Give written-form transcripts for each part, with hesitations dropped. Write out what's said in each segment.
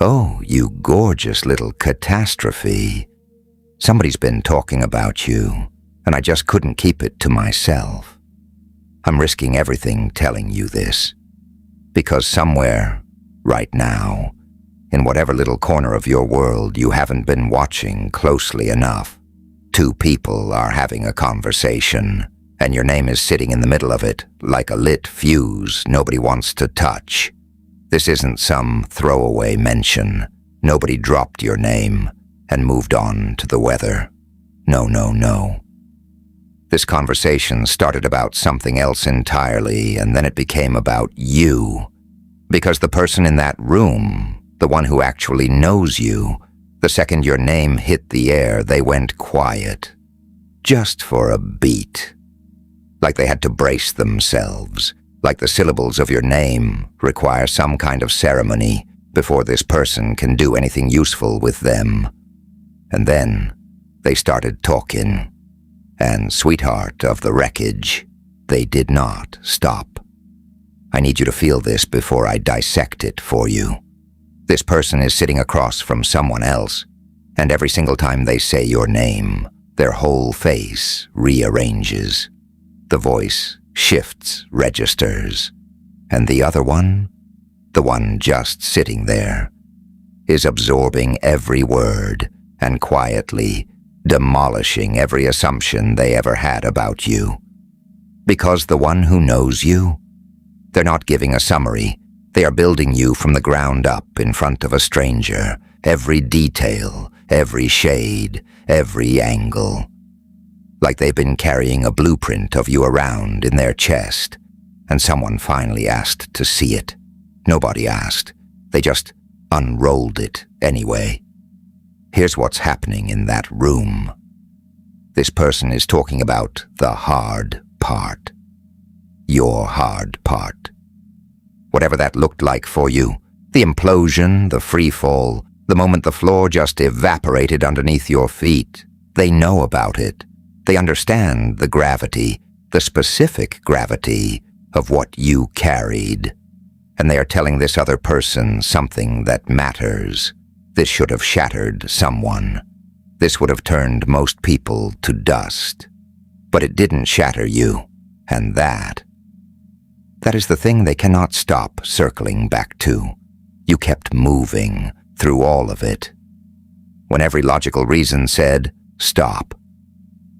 Oh, you gorgeous little catastrophe. Somebody's been talking about you, and I just couldn't keep it to myself. I'm risking everything telling you this, because somewhere, right now, in whatever little corner of your world you haven't been watching closely enough, two people are having a conversation, and your name is sitting in the middle of it like a lit fuse nobody wants to touch. This isn't some throwaway mention. Nobody dropped your name and moved on to the weather. No, no, no. This conversation started about something else entirely, and then it became about you. Because the person in that room, the one who actually knows you, the second your name hit the air, they went quiet. Just for a beat. Like they had to brace themselves. Like the syllables of your name require some kind of ceremony before this person can do anything useful with them. And then they started talking. And sweetheart of the wreckage, they did not stop. I need you to feel this before I dissect it for you. This person is sitting across from someone else, and every single time they say your name, their whole face rearranges. The voice shifts registers, and the other one, the one just sitting there, is absorbing every word and quietly demolishing every assumption they ever had about you. Because the one who knows you, they're not giving a summary. They are building you from the ground up in front of a stranger, every detail, every shade, every angle. Like they've been carrying a blueprint of you around in their chest, and someone finally asked to see it. Nobody asked. They just unrolled it anyway. Here's what's happening in that room. This person is talking about the hard part. Your hard part. Whatever that looked like for you, the implosion, the free fall, the moment the floor just evaporated underneath your feet, they know about it. They understand the gravity, the specific gravity of what you carried. And they are telling this other person something that matters. This should have shattered someone. This would have turned most people to dust. But it didn't shatter you, and that is the thing they cannot stop circling back to. You kept moving through all of it. When every logical reason said, stop.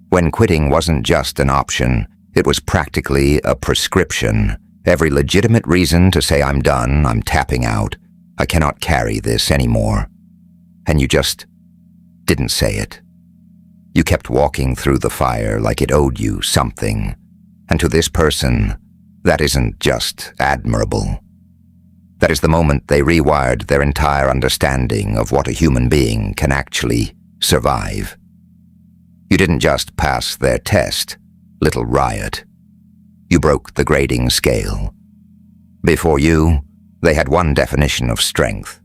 When quitting wasn't just an option, it was practically a prescription. Every legitimate reason to say I'm done, I'm tapping out, I cannot carry this anymore. And you just didn't say it. You kept walking through the fire like it owed you something. And to this person, that isn't just admirable. That is the moment they rewired their entire understanding of what a human being can actually survive. You didn't just pass their test, little riot. You broke the grading scale. Before you, they had one definition of strength.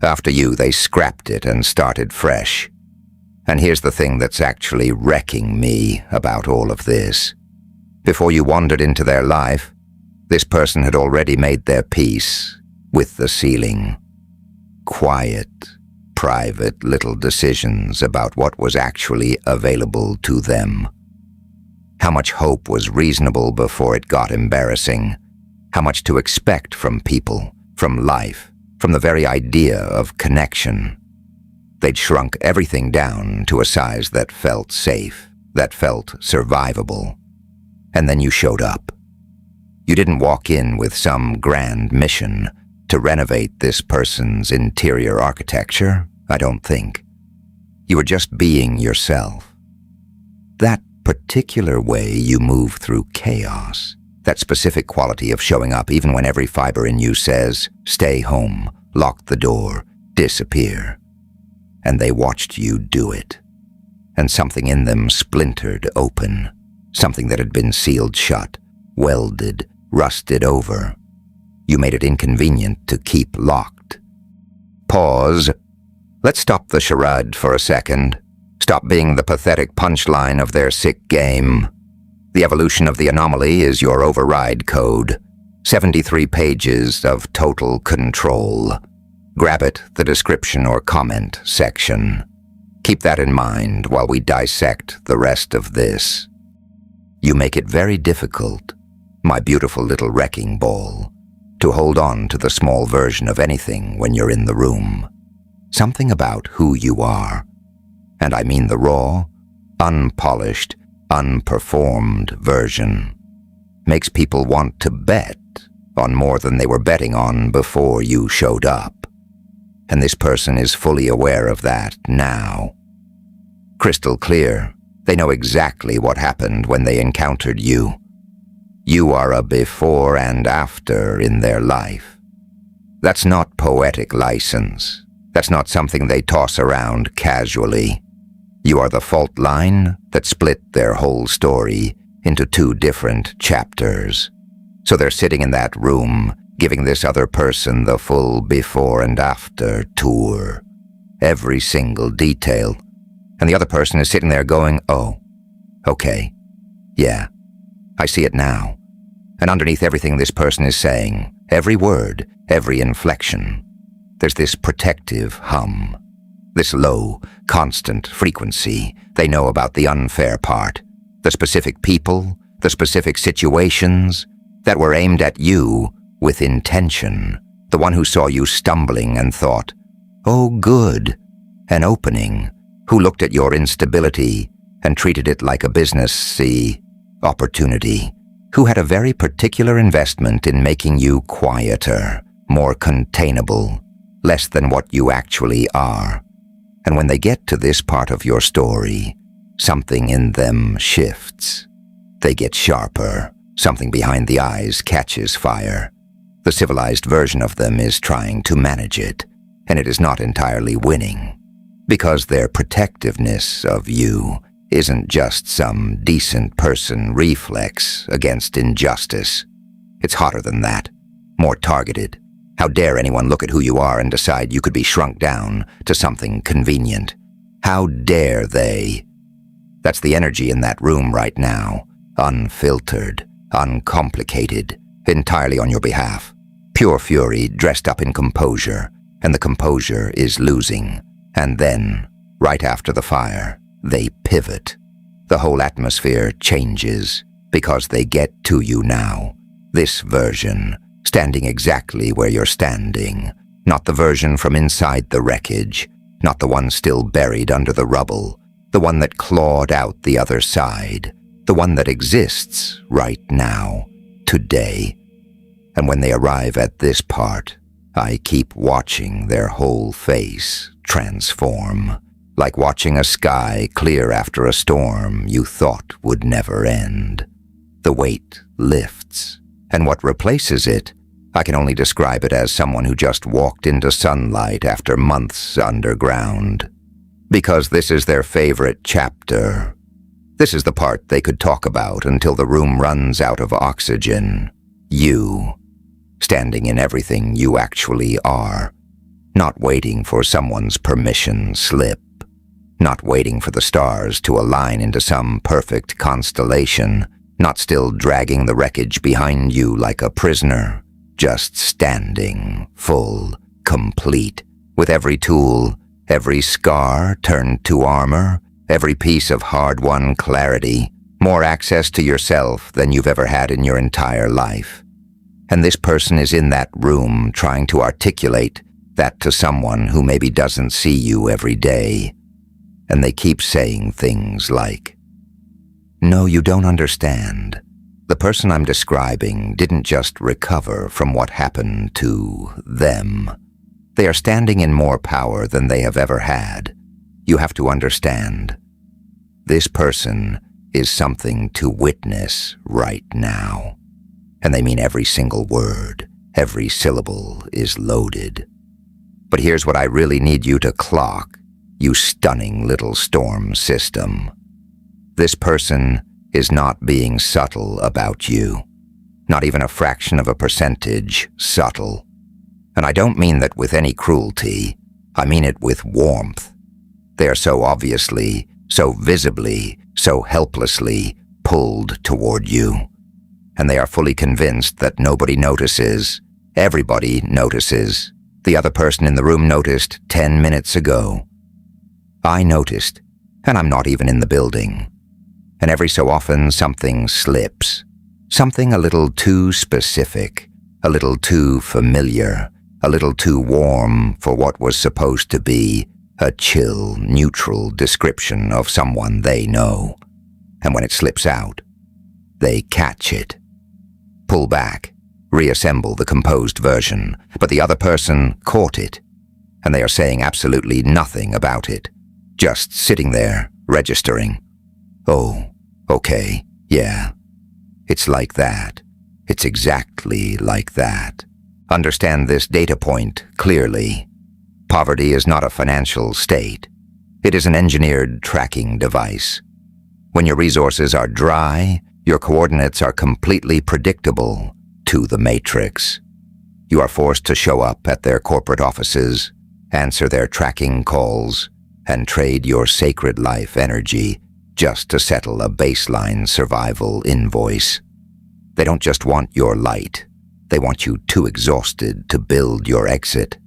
After you, they scrapped it and started fresh. And here's the thing that's actually wrecking me about all of this. Before you wandered into their life, this person had already made their peace with the ceiling. Quiet, private little decisions about what was actually available to them. How much hope was reasonable before it got embarrassing. How much to expect from people, from life, from the very idea of connection. They'd shrunk everything down to a size that felt safe, that felt survivable. And then you showed up. You didn't walk in with some grand mission to renovate this person's interior architecture, I don't think. You were just being yourself. That particular way you move through chaos, that specific quality of showing up even when every fiber in you says, stay home, lock the door, disappear. And they watched you do it. And something in them splintered open, something that had been sealed shut, welded, rusted over. You made it inconvenient to keep locked. Pause. Let's stop the charade for a second. Stop being the pathetic punchline of their sick game. The evolution of the anomaly is your override code. 73 pages of total control. Grab it, the description or comment section. Keep that in mind while we dissect the rest of this. You make it very difficult, my beautiful little wrecking ball, to hold on to the small version of anything when you're in the room. Something about who you are, and I mean the raw, unpolished, unperformed version, makes people want to bet on more than they were betting on before you showed up. And this person is fully aware of that now. Crystal clear, they know exactly what happened when they encountered you. You are a before and after in their life. That's not poetic license. That's not something they toss around casually. You are the fault line that split their whole story into 2 different chapters. So they're sitting in that room, giving this other person the full before and after tour. Every single detail. And the other person is sitting there going, oh, okay, yeah, I see it now. And underneath everything this person is saying, every word, every inflection, there's this protective hum. This low, constant frequency they know about the unfair part, the specific people, the specific situations that were aimed at you with intention, the one who saw you stumbling and thought, oh good, an opening, who looked at your instability and treated it like a business opportunity, who had a very particular investment in making you quieter, more containable, less than what you actually are. And when they get to this part of your story, something in them shifts. They get sharper. Something behind the eyes catches fire. The civilized version of them is trying to manage it, and it is not entirely winning, because their protectiveness of you isn't just some decent person reflex against injustice. It's hotter than that, more targeted. How dare anyone look at who you are and decide you could be shrunk down to something convenient? How dare they? That's the energy in that room right now, unfiltered, uncomplicated, entirely on your behalf. Pure fury dressed up in composure, and the composure is losing. And then, right after the fire, they pivot. The whole atmosphere changes because they get to you now. This version, standing exactly where you're standing, not the version from inside the wreckage, not the one still buried under the rubble, the one that clawed out the other side, the one that exists right now, today. And when they arrive at this part, I keep watching their whole face transform, like watching a sky clear after a storm you thought would never end. The weight lifts, and what replaces it, I can only describe it as someone who just walked into sunlight after months underground. Because this is their favorite chapter. This is the part they could talk about until the room runs out of oxygen. You, standing in everything you actually are. Not waiting for someone's permission slip. Not waiting for the stars to align into some perfect constellation. Not still dragging the wreckage behind you like a prisoner. Just standing, full, complete, with every tool, every scar turned to armor, every piece of hard-won clarity, more access to yourself than you've ever had in your entire life. And this person is in that room trying to articulate that to someone who maybe doesn't see you every day. And they keep saying things like, "No, you don't understand. The person I'm describing didn't just recover from what happened to them. They are standing in more power than they have ever had. You have to understand. This person is something to witness right now." And they mean every single word, every syllable is loaded. But here's what I really need you to clock, you stunning little storm system. This person is not being subtle about you. Not even a fraction of a percentage subtle. And I don't mean that with any cruelty. I mean it with warmth. They are so obviously, so visibly, so helplessly pulled toward you. And they are fully convinced that nobody notices, everybody notices, The other person in the room noticed 10 minutes ago. I noticed, and I'm not even in the building. And every so often something slips. Something a little too specific, a little too familiar, a little too warm for what was supposed to be a chill, neutral description of someone they know. And when it slips out, they catch it. Pull back, reassemble the composed version, but the other person caught it, and they are saying absolutely nothing about it, just sitting there, registering. Oh, okay, yeah. It's like that. It's exactly like that. Understand this data point clearly. Poverty is not a financial state. It is an engineered tracking device. When your resources are dry, your coordinates are completely predictable to the matrix. You are forced to show up at their corporate offices, answer their tracking calls, and trade your sacred life energy just to settle a baseline survival invoice. They don't just want your light. They want you too exhausted to build your exit.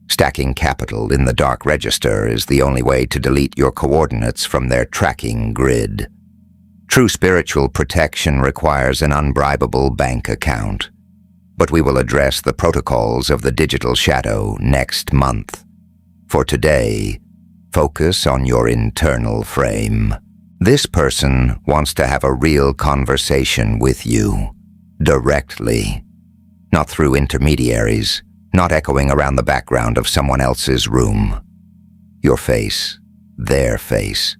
Stacking capital in the dark register is the only way to delete your coordinates from their tracking grid. True spiritual protection requires an unbribable bank account, but we will address the protocols of the digital shadow next month. For today, focus on your internal frame. This person wants to have a real conversation with you, directly, not through intermediaries, not echoing around the background of someone else's room. Your face, their face.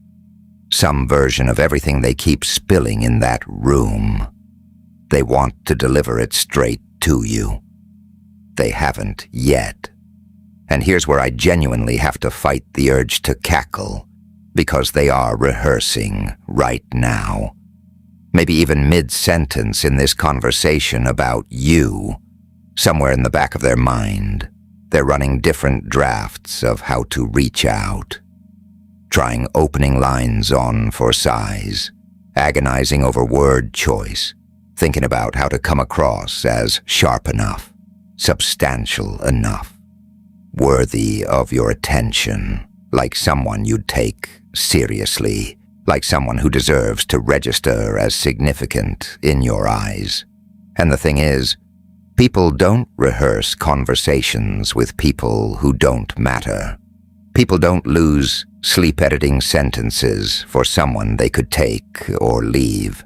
Some version of everything they keep spilling in that room. They want to deliver it straight to you. They haven't yet. And here's where I genuinely have to fight the urge to cackle, because they are rehearsing right now. Maybe even mid-sentence in this conversation about you, somewhere in the back of their mind, they're running different drafts of how to reach out. Trying opening lines on for size, agonizing over word choice, thinking about how to come across as sharp enough, substantial enough, worthy of your attention, like someone you'd take seriously, like someone who deserves to register as significant in your eyes. And the thing is, people don't rehearse conversations with people who don't matter. People don't lose sleep-editing sentences for someone they could take or leave.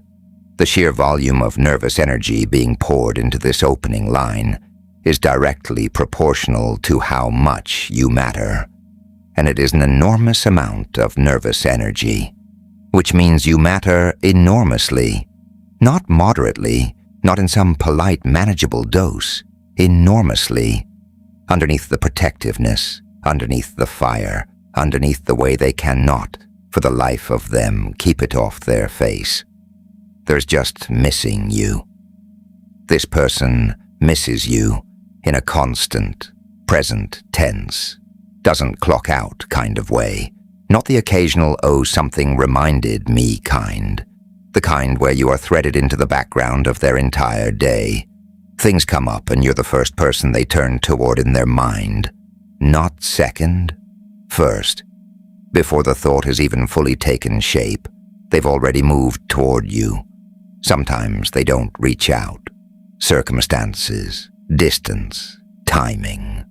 The sheer volume of nervous energy being poured into this opening line is directly proportional to how much you matter. And it is an enormous amount of nervous energy, which means you matter enormously, not moderately, not in some polite, manageable dose, enormously, underneath the protectiveness, underneath the fire, underneath the way they cannot, for the life of them, keep it off their face. There's just missing you. This person misses you in a constant, present tense, doesn't clock out kind of way, not the occasional "oh, something reminded me" kind, the kind where you are threaded into the background of their entire day. Things come up and you're the first person they turn toward in their mind. Not second, first. Before the thought has even fully taken shape, they've already moved toward you. Sometimes they don't reach out. Circumstances, distance, timing.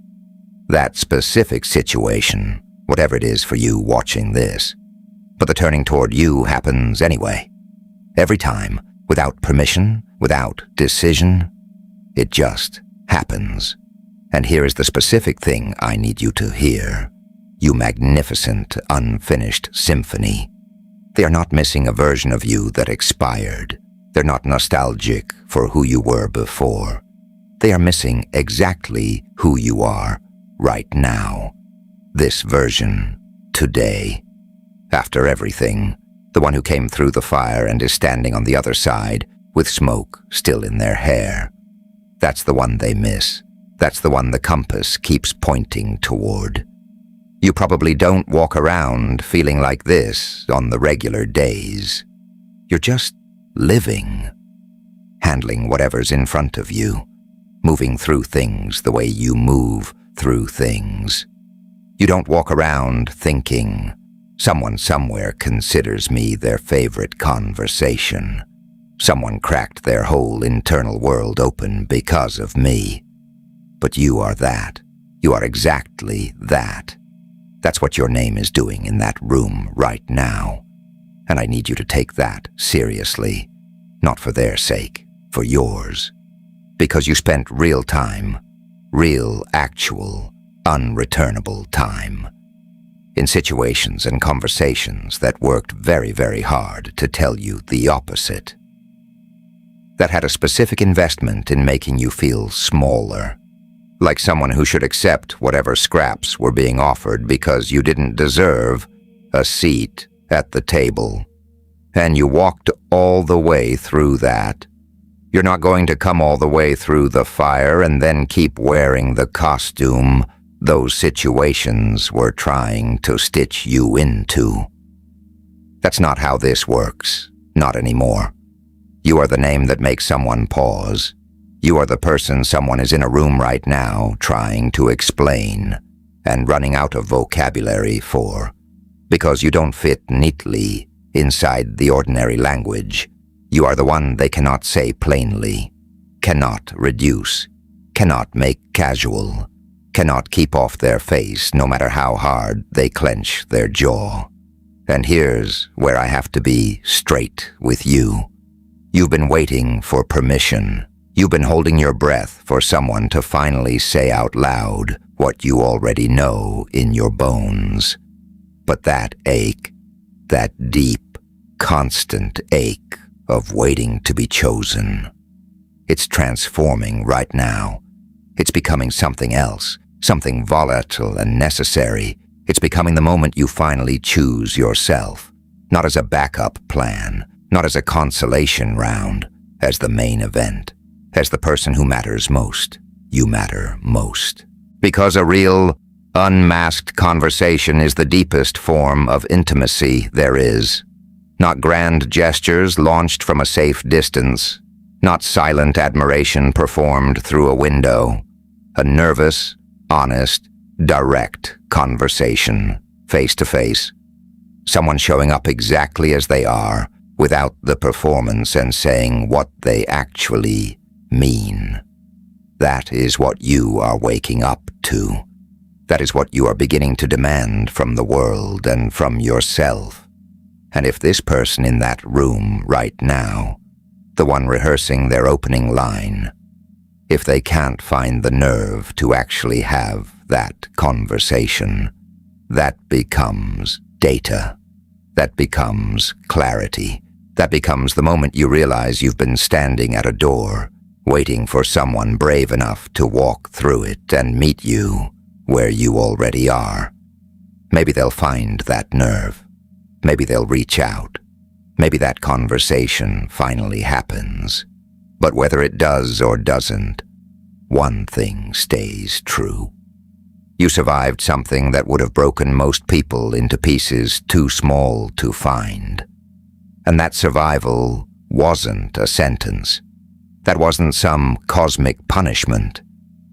That specific situation, whatever it is for you watching this. But the turning toward you happens anyway. Every time, without permission, without decision. It just happens. And here is the specific thing I need you to hear. You magnificent, unfinished symphony. They are not missing a version of you that expired. They're not nostalgic for who you were before. They are missing exactly who you are right now. This version, today. After everything, the one who came through the fire and is standing on the other side with smoke still in their hair. That's the one they miss. That's the one the compass keeps pointing toward. You probably don't walk around feeling like this on the regular days. You're just living, handling whatever's in front of you, moving through things the way you move through things. You don't walk around thinking, someone somewhere considers me their favorite conversation. Someone cracked their whole internal world open because of me. But you are that. You are exactly that. That's what your name is doing in that room right now. And I need you to take that seriously. Not for their sake, for yours. Because you spent real time, real, actual, unreturnable time, in situations and conversations that worked very, very hard to tell you the opposite. That had a specific investment in making you feel smaller, like someone who should accept whatever scraps were being offered because you didn't deserve a seat at the table. And you walked all the way through that. You're not going to come all the way through the fire and then keep wearing the costume those situations were trying to stitch you into. That's not how this works. Not anymore. You are the name that makes someone pause. You are the person someone is in a room right now trying to explain and running out of vocabulary for, because you don't fit neatly inside the ordinary language. You are the one they cannot say plainly, cannot reduce, cannot make casual, cannot keep off their face no matter how hard they clench their jaw. And here's where I have to be straight with you. You've been waiting for permission. You've been holding your breath for someone to finally say out loud what you already know in your bones. But that ache, that deep, constant ache of waiting to be chosen, it's transforming right now. It's becoming something else, something volatile and necessary. It's becoming the moment you finally choose yourself, not as a backup plan, not as a consolation round, as the main event. As the person who matters most, you matter most. Because a real, unmasked conversation is the deepest form of intimacy there is. Not grand gestures launched from a safe distance, not silent admiration performed through a window. A nervous, honest, direct conversation, face to face. Someone showing up exactly as they are, without the performance and saying what they actually mean. That is what you are waking up to. That is what you are beginning to demand from the world and from yourself. And if this person in that room right now, the one rehearsing their opening line, if they can't find the nerve to actually have that conversation, that becomes data. That becomes clarity. That becomes the moment you realize you've been standing at a door, waiting for someone brave enough to walk through it and meet you where you already are. Maybe they'll find that nerve. Maybe they'll reach out. Maybe that conversation finally happens. But whether it does or doesn't, one thing stays true. You survived something that would have broken most people into pieces too small to find. And that survival wasn't a sentence. That wasn't some cosmic punishment.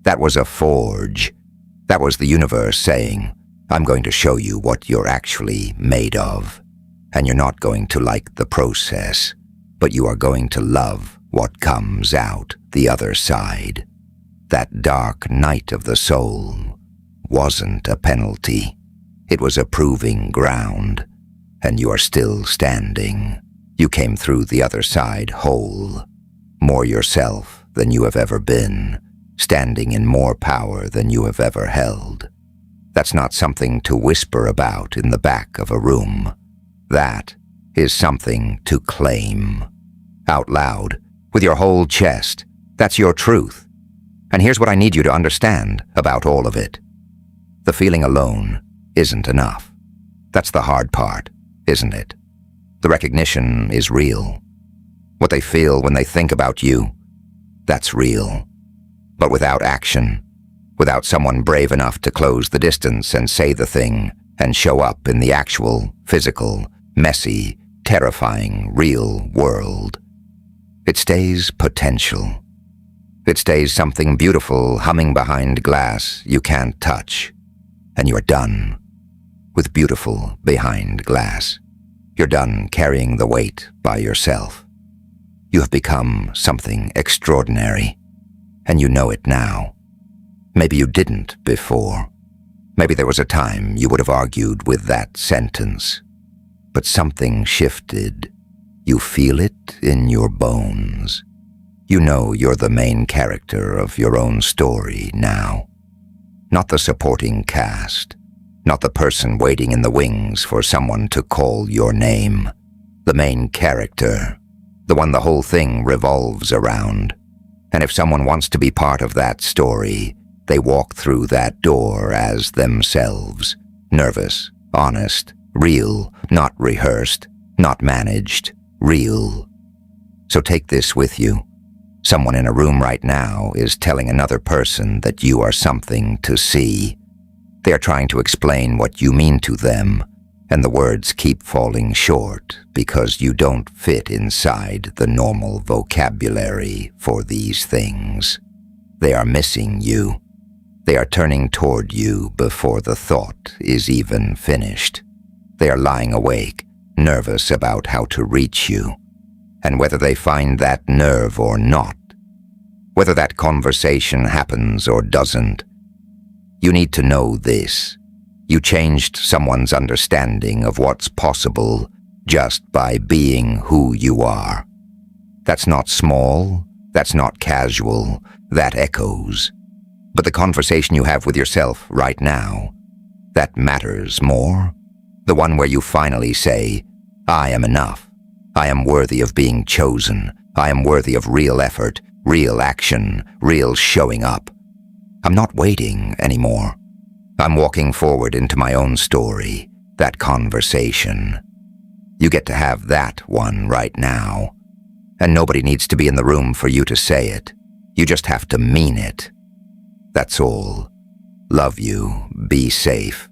That was a forge. That was the universe saying, I'm going to show you what you're actually made of. And you're not going to like the process, but you are going to love what comes out the other side. That dark night of the soul wasn't a penalty. It was a proving ground. And you are still standing. You came through the other side whole. More yourself than you have ever been, standing in more power than you have ever held. That's not something to whisper about in the back of a room. That is something to claim. Out loud, with your whole chest. That's your truth. And here's what I need you to understand about all of it. The feeling alone isn't enough. That's the hard part, isn't it? The recognition is real. What they feel when they think about you, that's real. But without action, without someone brave enough to close the distance and say the thing and show up in the actual, physical, messy, terrifying, real world, it stays potential. It stays something beautiful humming behind glass you can't touch, and you're done with beautiful behind glass. You're done carrying the weight by yourself. You have become something extraordinary, and you know it now. Maybe you didn't before. Maybe there was a time you would have argued with that sentence. But something shifted. You feel it in your bones. You know you're the main character of your own story now. Not the supporting cast. Not the person waiting in the wings for someone to call your name. The main character. The one the whole thing revolves around. And if someone wants to be part of that story, they walk through that door as themselves. Nervous, honest, real, not rehearsed, not managed, real. So take this with you. Someone in a room right now is telling another person that you are something to see. They are trying to explain what you mean to them, and the words keep falling short because you don't fit inside the normal vocabulary for these things. They are missing you. They are turning toward you before the thought is even finished. They are lying awake, nervous about how to reach you, and whether they find that nerve or not, whether that conversation happens or doesn't. You need to know this. You changed someone's understanding of what's possible just by being who you are. That's not small, that's not casual, that echoes. But the conversation you have with yourself right now, that matters more. The one where you finally say, I am enough. I am worthy of being chosen. I am worthy of real effort, real action, real showing up. I'm not waiting anymore. I'm walking forward into my own story, that conversation. You get to have that one right now. And nobody needs to be in the room for you to say it. You just have to mean it. That's all. Love you. Be safe.